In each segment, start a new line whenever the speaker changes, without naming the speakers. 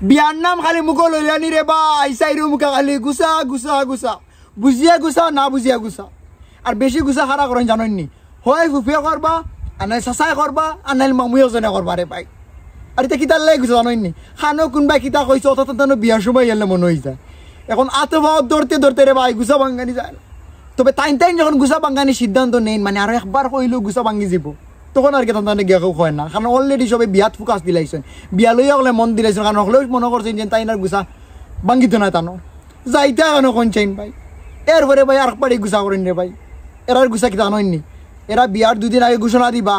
বিয়ার নাম খালি মুখ লইলানি রে ভাই সাইরো মুখা খালি গুসা গুসা গুসা বুঝিয়া গুসা না বুঝিয়া গুসা আর বেশি গুসা খারা করেন জানেননি হয় ফুফিয়া করবা আর নাই চাচাই করবা আর নাই মামুই ওজনে করবা রে ভাই আর এটা কিতার লাগে গুসা জানেননি খানো কোনবাই কিতা কইছে অত বিয়ার সময় এলে মনে হয়ে যায় এখন আতভাব ধরতে ধরতে রে ভাই গুসা ভাঙ্গানি যায় তবে টাইম যখন গুসা ভাঙ্গানি সিদ্ধান্ত নেন মানে আরো একবার কইলেও গুসা ভাঙ্গি যাব তখন আর কি তাদের গিয়া কেউ হয় না কারণ অলরেডি সবাই বিয়াত ফোকাস দিলাইছেন বিয়া লইয়া হলে মন দিলাইছেন কারণ হলেও মনে করছেন যে তাই না গুসা ভাঙ্গিত না টানো যাইতে কেন কোনছেন ভাই এরপরে ভাই আর পাড়ি গুসা করেন রে ভাই এরার গুসা কি জানেননি এরা বিয়ার দুদিন আগে ঘোষণা দিবা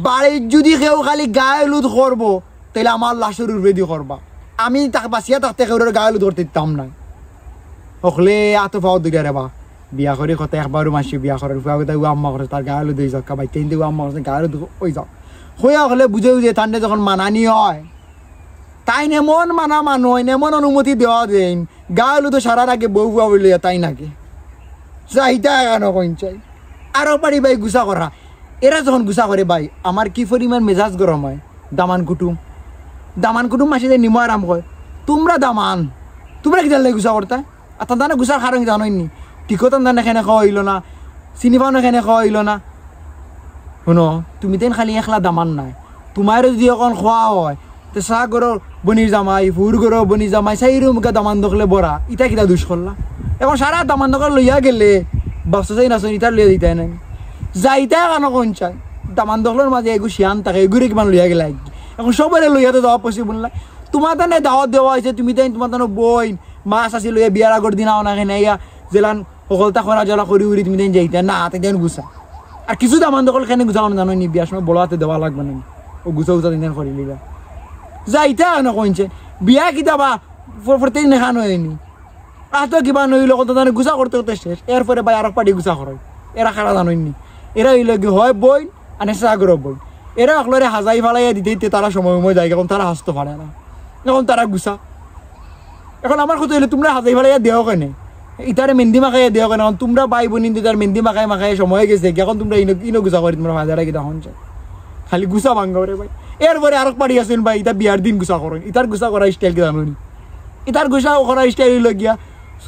বাড়ির যদি কেউ খালি গায়ে লুদ করবো তাহলে আমার লাশের উর্বেদি করবা আমি তাকে বাঁচিয়া থাকতে কেউ গায়ে লুদ করতে দিতাম না হকলে এত পাও দিকে রে বা বিয়া করে কত একবারও মাসি বিয়া করার আম্মা করে তার গায়ে লুদ হয়ে যাক ভাই তিন দিব আম্মা করে গায়ে লুদ হয়ে যাক হইয়া হলে বুঝে বুঝে ঠান্ডা যখন মানানি হয় তাই এমন মানা মানুষ এমন অনুমতি দেওয়া দেন গায়ে লুদ সারার আগে বউ বুয়া বলে তাই নাকি চাইটা কেন কইন চাই আরো পারি ভাই গুসা করা এরা যখন গুসা করে ভাই আমার কি পরিমাণ মেজাজ গরম হয় দামান কুটুম মাসিদের নিম আরাম কয় তোমরা দামান তোমরা কি জানলে গুসা করতে আর তার গুসার কারণ জানোইনি টিকো তান এখানে খাওয়া হইল না চিনি পাও এখানে খাওয়া হইল না শুনো তুমি তেন খালি একলা দামান নাই তোমার যদি অকণ খোৱা হয় তো চাহ গরর বনির জামাই ফুর গরর বনির জামাই চাইরো মুখে দামান দখলে বরা ইটা কিটা দুষ করলা এখন সারা দামান দখল লইয়া গেলে বাচ্চা চাই নাচন ইটার লইয়া দিতে নাই যাইতে কেন কোন চাই দামান দখলের মাঝে এগু শিয়ান থাকে এগুলো কিমান লইয়া গেলে এখন সবাই লইয়াতে যাওয়া পসিবল না তোমার তানে দাওয়াত দেওয়া হয়েছে তুমি তাই তোমার তানো বই মাছ আসি লইয়া বিয়ার আগর দিন আও না কেন ইয়া জেলান সকলতা খরা জ্বলা করি উড়ি তুমি তাই যাইতে না তাই যেন গুছা আর কিছু দামান দখল কেন গুছাও না জানো নি বিয়ার সময় বড় হাতে দেওয়া লাগবে না ও গুছা গুছা দিন করি লিবা যাইতে কেন কইছে বিয়া কিতাবা প্রত্যেক নেখান হয়নি আতো কিবা নইল কত জানে গুছা করতে করতে শেষ এরপরে ভাই আর পাড়ি গুছা করে এরা খারা জানোইনি এরা হইল কি হয় বই আর সাগর বই এরা একলরে হাজাই ফালাইয়া দিতে তারা সময় যায় এখন তারা হাসতে পারে না এখন তারা গুছা এখন আমার কথা হইলে তোমরা হাজাই ফালাইয়া দেও কেন ইটারে মেহেন্দি মাখাইয়া দেও কেন তোমরা ভাই বোন তার মেহেন্দি মাখাই সময় গেছে এখন তোমরা ইনো গুছা করি তোমরা হাজারা কিনা হন খালি গুছা ভাঙ্গাও রে ভাই এরপরে আর পাড়ি আসেন ভাই ইটা বিয়ার দিন গুছা করেন ইটার গুছা করা স্টাইল কি জানো ইটার গুছা করা স্টাইল হইল গিয়া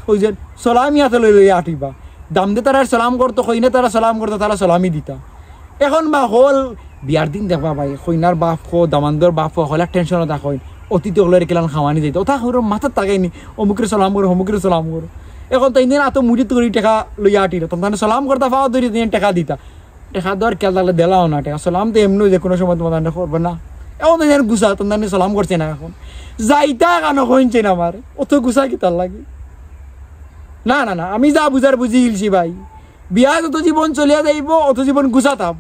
ওই যে সালামি হাতে লইয়া আটিবা দাম দে তারা সালাম করতো কইনে তারা সালাম করতো তারা সালামি দিতা এখন বা হল বিয়ার দিন দেখবা ভাই কইনার বাপ খো দামান্দর বাপ হলে টেনশনও তা কইন অতীত হলের কেলান খাওয়ানি যাইতো ওটা হর মাথার তাকাইনি অমুকের সালাম করো অমুকের সালাম করো এখন তাই দিন এত মুড়ি তৈরি টাকা লইয়া আটিল তোমার সালাম করতা পাওয়া ধরি দিন টাকা দিতা টাকা দেওয়ার খেয়াল থাকলে দেলাও না টাকা সালাম তো এমনি যে কোনো সময় তোমার করবে না এখন তো গুছা তোমার সালাম করছে না এখন যাইতা কেন কইছে না আমার অত গুছা কি তার লাগে না না না আমি যা বুঝার বুঝি গেছি ভাই বিয়া যত জীবন চলিয়া যাইব অত জীবন গুছা থাকব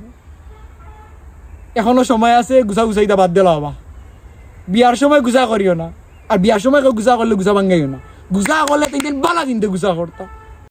এখনো সময় আছে গুছা গুছাইতা বাদ দিলা হবা বিয়ার সময় গুছা করিও না আর বিয়ার সময় গুছা করলে গুছা ভাঙ্গাইও না গুছা করলে তিন দিন বালা দিনতে গুছা করতা